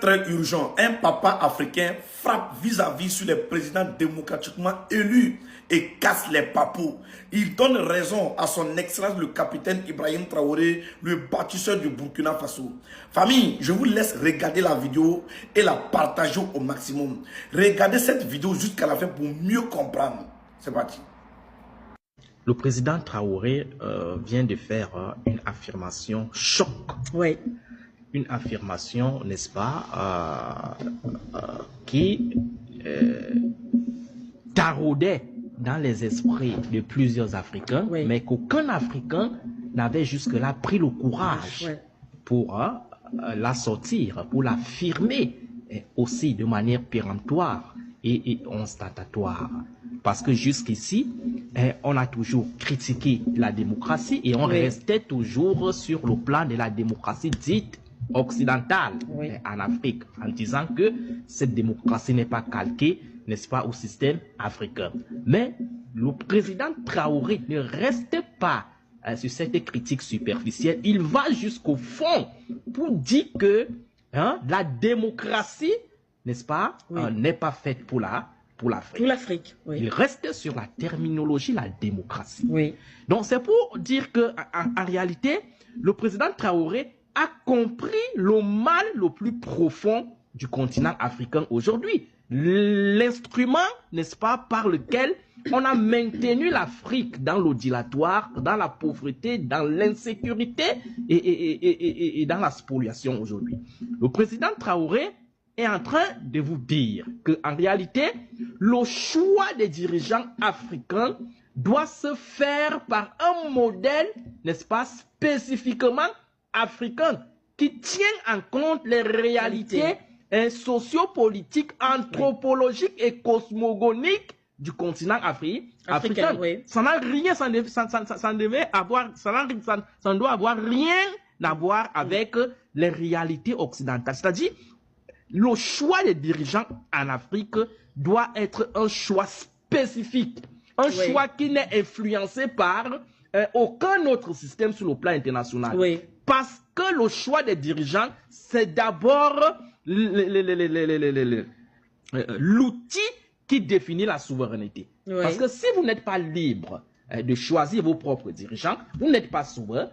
très urgent. Un papa africain frappe vis-à-vis sur les présidents démocratiquement élus et casse les papous. Il donne raison à son excellence le capitaine Ibrahim Traoré, le bâtisseur du Burkina Faso. Famille, je vous laisse regarder la vidéo et la partager au maximum. Regardez cette vidéo jusqu'à la fin pour mieux comprendre. C'est parti. Le président Traoré vient de faire une affirmation choc. Oui. Une affirmation, n'est-ce pas, qui taraudait dans les esprits de plusieurs Africains, oui, mais qu'aucun Africain n'avait jusque-là pris le courage, oui, pour la sortir, pour l'affirmer aussi de manière péremptoire et constatatoire. Parce que jusqu'ici, on a toujours critiqué la démocratie et on, oui, restait toujours sur le plan de la démocratie dite occidentale, oui, en Afrique, en disant que cette démocratie n'est pas calquée, n'est-ce pas, au système africain. Mais le président Traoré ne reste pas sur cette critique superficielle. Il va jusqu'au fond pour dire que la démocratie, n'est-ce pas, oui, n'est pas faite pour l'Afrique. Pour l'Afrique, oui. Il reste sur la terminologie, la démocratie. Oui. Donc c'est pour dire que en réalité, le président Traoré a compris le mal le plus profond du continent africain aujourd'hui. L'instrument, n'est-ce pas, par lequel on a maintenu l'Afrique dans le dilatoire, dans la pauvreté, dans l'insécurité et dans la spoliation aujourd'hui. Le président Traoré est en train de vous dire qu'en réalité, le choix des dirigeants africains doit se faire par un modèle, n'est-ce pas, spécifiquement africain, qui tient en compte les réalités sociopolitiques, anthropologiques et cosmogoniques du continent africain. Oui. Ça n'a rien, ça ne doit avoir rien à voir avec les réalités occidentales. C'est-à-dire, le choix des dirigeants en Afrique doit être un choix spécifique, un, oui, choix qui n'est influencé par aucun autre système sur le plan international. Oui. Parce que le choix des dirigeants, c'est d'abord l'outil qui définit la souveraineté. Oui. Parce que si vous n'êtes pas libre de choisir vos propres dirigeants, vous n'êtes pas souverain,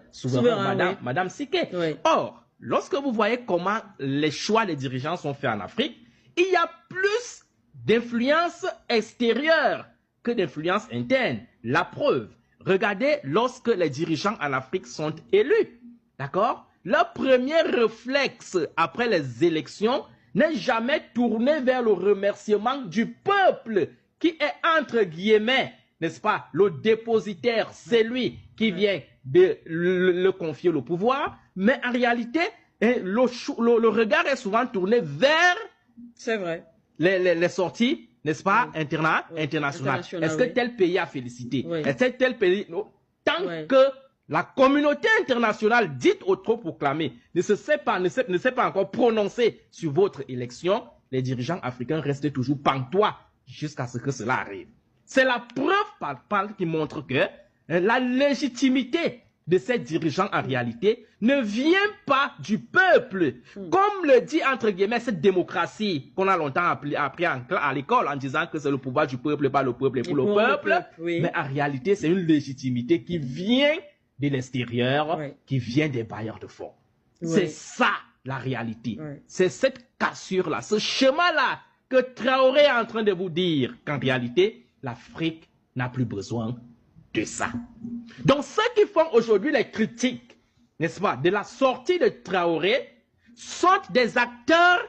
madame, oui, madame Siké. Oui. Or, lorsque vous voyez comment les choix des dirigeants sont faits en Afrique, il y a plus d'influence extérieure que d'influence interne. La preuve, regardez lorsque les dirigeants en Afrique sont élus. D'accord? Leur premier réflexe après les élections n'est jamais tourné vers le remerciement du peuple qui est, entre guillemets, n'est-ce pas, le dépositaire, c'est lui qui vient de le confier le pouvoir, mais en réalité, le regard est souvent tourné vers, c'est vrai, les sorties, n'est-ce pas, oui, internationales. Est-ce que, oui, tel pays a félicité? Oui. Est-ce que tel pays... Tant, oui, que la communauté internationale dite autoproclamée ne s'est pas encore prononcée sur votre élection, les dirigeants africains restent toujours pantois jusqu'à ce que cela arrive. C'est la preuve palpable qui montre que la légitimité de ces dirigeants en réalité ne vient pas du peuple. Comme le dit entre guillemets cette démocratie qu'on a longtemps appris à l'école en disant que c'est le pouvoir du peuple, pas le peuple et pour le peuple. Oui. Mais en réalité, c'est une légitimité qui vient de l'extérieur, oui, qui vient des bailleurs de fonds. Oui. C'est ça la réalité. Oui. C'est cette cassure-là, ce schéma-là que Traoré est en train de vous dire qu'en réalité, l'Afrique n'a plus besoin de ça. Donc, ceux qui font aujourd'hui les critiques, n'est-ce pas, de la sortie de Traoré, sont des acteurs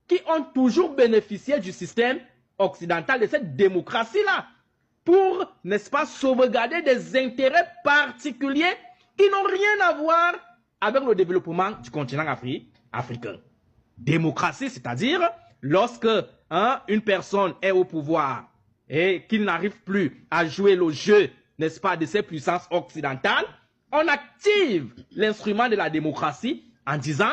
qui ont toujours bénéficié du système occidental, de cette démocratie-là, pour, n'est-ce pas, sauvegarder des intérêts particuliers qui n'ont rien à voir avec le développement du continent africain. Démocratie, c'est-à-dire, lorsque une personne est au pouvoir et qu'il n'arrive plus à jouer le jeu, n'est-ce pas, de ces puissances occidentales, on active l'instrument de la démocratie en disant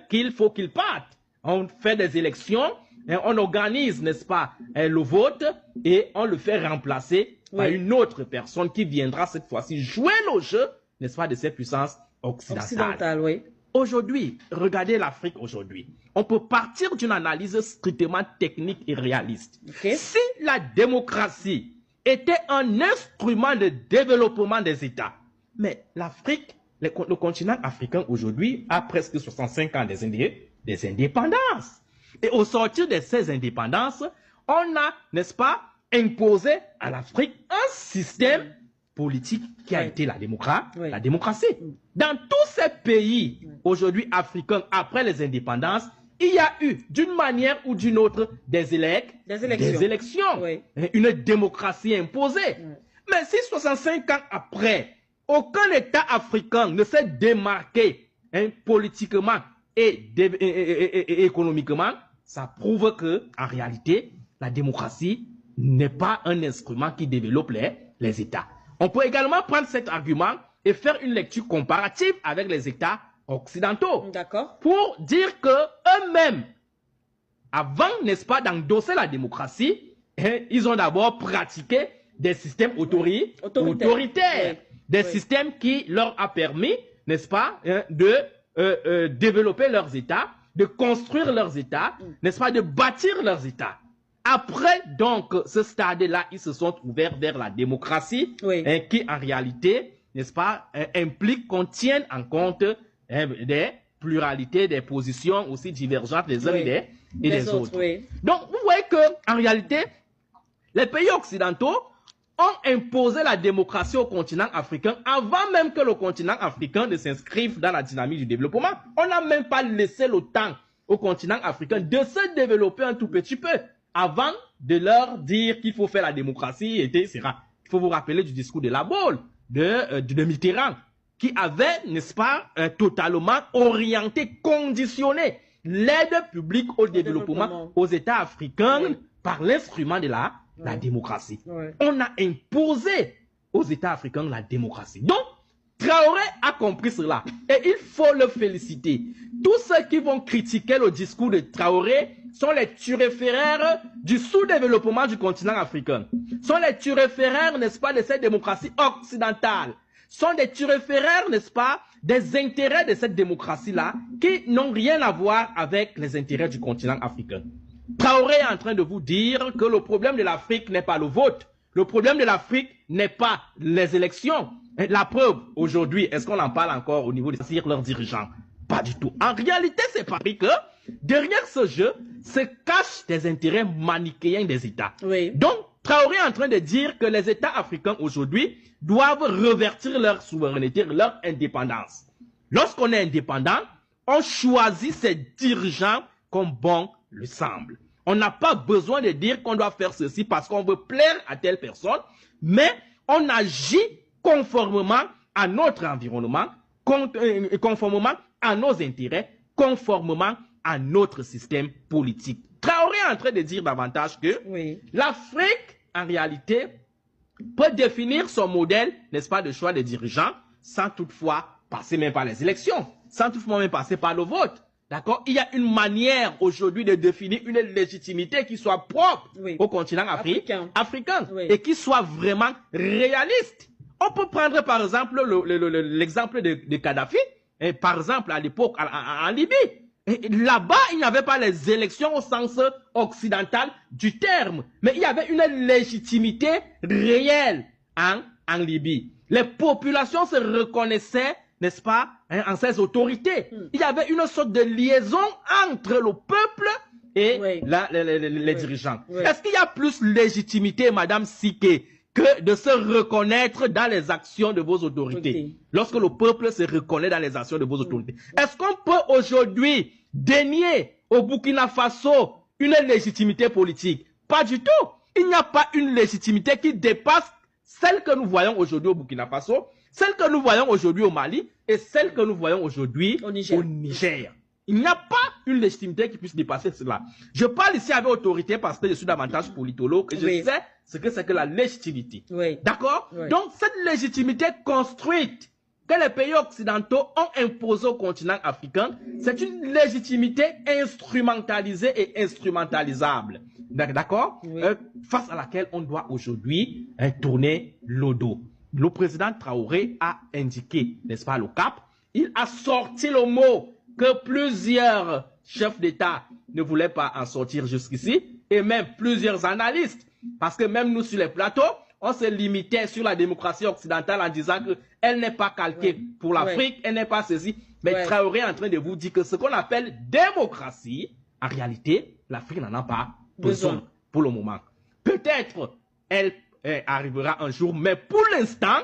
qu'il faut qu'il parte. On fait des élections, on organise, n'est-ce pas, le vote et on le fait remplacer, oui, par une autre personne qui viendra cette fois-ci jouer le jeu, n'est-ce pas, de ces puissances occidentales. Oui. aujourd'hui, regardez l'Afrique aujourd'hui. On peut partir d'une analyse strictement technique et réaliste. Si la démocratie était un instrument de développement des États, mais l'Afrique, le continent africain aujourd'hui a presque 65 ans des indépendances. Et au sortir de ces indépendances, on a, n'est-ce pas, imposé à l'Afrique un système politique qui a été la démocratie. Dans tous ces pays aujourd'hui africains, après les indépendances, il y a eu, d'une manière ou d'une autre, des élections. Une démocratie imposée. Mais si 65 ans après, aucun État africain ne s'est démarqué politiquement et économiquement, ça prouve que, en réalité, la démocratie n'est pas un instrument qui développe les États. On peut également prendre cet argument et faire une lecture comparative avec les États occidentaux. Pour dire que eux-mêmes, avant, n'est-ce pas, d'endosser la démocratie, ils ont d'abord pratiqué des systèmes autoritaires. Des systèmes qui leur a permis, n'est-ce pas, de développer leurs États, de construire leurs États, n'est-ce pas, de bâtir leurs États. Après, donc, ce stade-là, ils se sont ouverts vers la démocratie, qui, en réalité, n'est-ce pas, implique qu'on tienne en compte des pluralités, des positions aussi divergentes des uns et des autres. Donc, vous voyez que, en réalité, les pays occidentaux ont imposé la démocratie au continent africain avant même que le continent africain ne s'inscrive dans la dynamique du développement. On n'a même pas laissé le temps au continent africain de se développer un tout petit peu avant de leur dire qu'il faut faire la démocratie, etc. Il faut vous rappeler du discours de La Baule, de Mitterrand, qui avait, n'est-ce pas, totalement orienté, conditionné l'aide publique au développement aux États africains par l'instrument de la démocratie. On a imposé aux États africains la démocratie. Donc, Traoré a compris cela et il faut le féliciter. Tous ceux qui vont critiquer le discours de Traoré sont les turiféraires du sous-développement du continent africain. Sont les turiféraires, n'est-ce pas, de cette démocratie occidentale. Sont des turiféraires, n'est-ce pas, des intérêts de cette démocratie-là qui n'ont rien à voir avec les intérêts du continent africain. Traoré est en train de vous dire que le problème de l'Afrique n'est pas le vote. Le problème de l'Afrique n'est pas les élections. La preuve, aujourd'hui, est-ce qu'on en parle encore au niveau de leurs dirigeants? Pas du tout. En réalité, c'est pas que derrière ce jeu se cachent des intérêts manichéens des États. Donc, Traoré est en train de dire que les États africains aujourd'hui doivent revertir leur souveraineté, leur indépendance. Lorsqu'on est indépendant, on choisit ses dirigeants comme bon le semble. On n'a pas besoin de dire qu'on doit faire ceci parce qu'on veut plaire à telle personne, mais on agit conformément à notre environnement, conformément à nos intérêts, conformément à notre système politique. Traoré est en train de dire davantage que l'Afrique, en réalité, peut définir son modèle, n'est-ce pas, de choix des dirigeants, sans toutefois passer même par les élections, sans toutefois même passer par le vote. D'accord? Il y a une manière aujourd'hui de définir une légitimité qui soit propre au continent africain et qui soit vraiment réaliste. On peut prendre par exemple l'exemple de Kadhafi, et par exemple à l'époque en Libye. Là-bas, il n'y avait pas les élections au sens occidental du terme, mais il y avait une légitimité réelle en Libye. Les populations se reconnaissaient, n'est-ce pas, en ces autorités. Il y avait une sorte de liaison entre le peuple et les dirigeants. Est-ce qu'il y a plus légitimité, Madame Siké, que de se reconnaître dans les actions de vos autorités? Lorsque le peuple se reconnaît dans les actions de vos autorités. Est-ce qu'on peut aujourd'hui dénier au Burkina Faso une légitimité politique? Pas du tout. Il n'y a pas une légitimité qui dépasse celle que nous voyons aujourd'hui au Burkina Faso, celle que nous voyons aujourd'hui au Mali et celle que nous voyons aujourd'hui au Niger. Il n'y a pas une légitimité qui puisse dépasser cela. Je parle ici avec autorité parce que je suis davantage politologue et je sais ce que c'est que la légitimité. D'accord? Donc, cette légitimité construite que les pays occidentaux ont imposée au continent africain, c'est une légitimité instrumentalisée et instrumentalisable. D'accord? Face à laquelle on doit aujourd'hui tourner le dos. Le président Traoré a indiqué, n'est-ce pas, le cap. il a sorti le mot que plusieurs chefs d'État ne voulaient pas en sortir jusqu'ici, et même plusieurs analystes. Parce que même nous, sur les plateaux, on se limitait sur la démocratie occidentale en disant qu'elle n'est pas calquée pour l'Afrique, elle n'est pas ceci. Mais Traoré est en train de vous dire que ce qu'on appelle démocratie, en réalité, l'Afrique n'en a pas besoin pour le moment. Peut-être elle arrivera un jour, mais pour l'instant,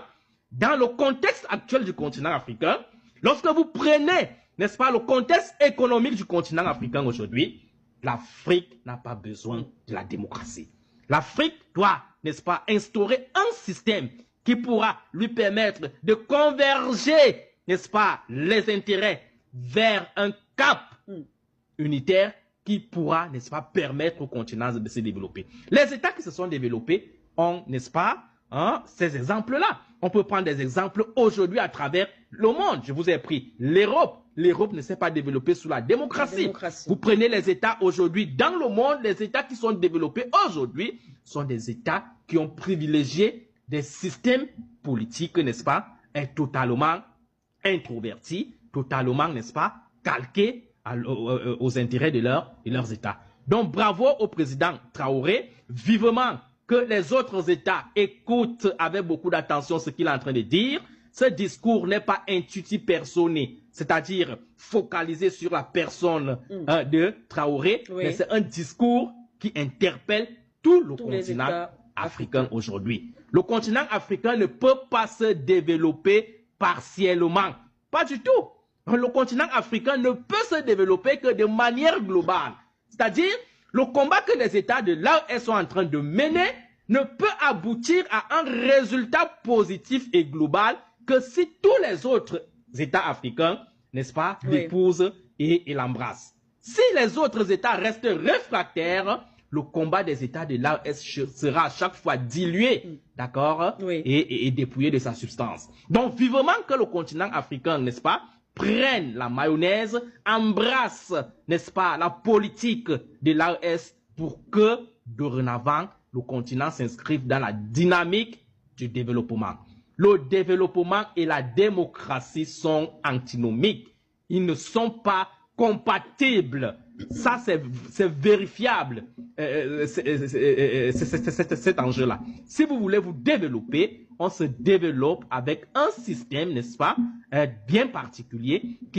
dans le contexte actuel du continent africain, lorsque vous prenez, n'est-ce pas, le contexte économique du continent africain aujourd'hui, l'Afrique n'a pas besoin de la démocratie. L'Afrique doit, n'est-ce pas, instaurer un système qui pourra lui permettre de converger, n'est-ce pas, les intérêts vers un cap unitaire qui pourra, n'est-ce pas, permettre au continent de se développer. Les États qui se sont développés ont, n'est-ce pas, ces exemples-là. On peut prendre des exemples aujourd'hui à travers le monde. Je vous ai pris l'Europe. L'Europe ne s'est pas développée sous la démocratie. Vous prenez les États aujourd'hui dans le monde, les États qui sont développés aujourd'hui sont des États qui ont privilégié des systèmes politiques, n'est-ce pas, totalement introvertis, totalement, n'est-ce pas, calqués aux intérêts de leurs États. Donc bravo au président Traoré, vivement que les autres États écoutent avec beaucoup d'attention ce qu'il est en train de dire. Ce discours n'est pas intuitif personné, c'est-à-dire focalisé sur la personne de Traoré, mais c'est un discours qui interpelle tout le continent africain aujourd'hui. Le continent africain ne peut pas se développer partiellement, pas du tout. Le continent africain ne peut se développer que de manière globale, c'est-à-dire le combat que les États de l'AES sont en train de mener ne peut aboutir à un résultat positif et global que si tous les autres États africains, n'est-ce pas, l'épousent et l'embrassent. Si les autres États restent réfractaires, le combat des États de l'AES sera à chaque fois dilué, d'accord, et dépouillé de sa substance. Donc, vivement que le continent africain, n'est-ce pas, prenne la mayonnaise, embrasse, n'est-ce pas, la politique de l'AES pour que, dorénavant, le continent s'inscrive dans la dynamique du développement. Le développement et la démocratie sont antinomiques. Ils ne sont pas compatibles. Ça, c'est vérifiable, cet enjeu-là. Si vous voulez vous développer, on se développe avec un système, n'est-ce pas, bien particulier, qui